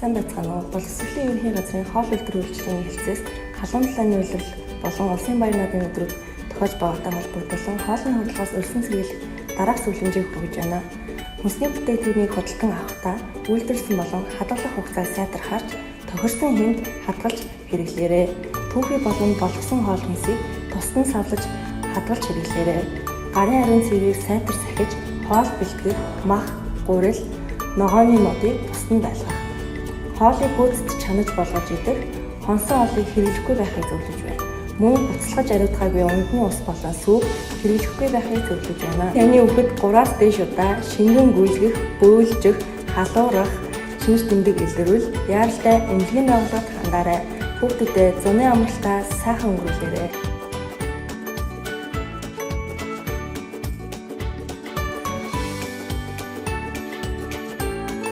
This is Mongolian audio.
Сайн байцгаана уу? Боловсролын ерөнхий газрын хоол үйлдвэр үйлчлэгийн хэлцээс халуун далайны улирал болон улсын баяр наадмын өдрүүд тохиолж байгаатай холбогдуулан хоолны худалдаас өрсөн сэргийлэх дараах зөвлөмжийг хүргэж байна. Хүнсний бүтээгдэхүүнийг худалдан авахдаа үйлдвэрлэсэн болон хадгалах хугацааг сайтархаарч тохирсон хэмт хадгалж хэрэглээрэй. Түүхий болон болгосон хоол хүнсийг тусдан савлаж хадгалж хэрэглээрэй. Гарын ариун цэврийг сайтар сахиж хоол бэлтгэх, мах, гурил, ногооны модыг тусдан байлгах. Хоолыг гүйцэд чанаж болгож идэх, хонсон олыг хэрэглэхгүй байхыг зөвлөж байна. Мөн буцалгаж ариутгаагүй ундны ус болон сүв хэрэглэхгүй байхыг зөвлөж байна. Таны хүүхэд 3-аас дээш удаа шингэн гүйцэх, бөөлжих, халуурах, шинж тэмдэг илэрвэл яаралтай эмнэлгийн байгууллагад хандаарай. Хүүхдэд зуны амралтаа сайхан өнгөрүүлээрэй.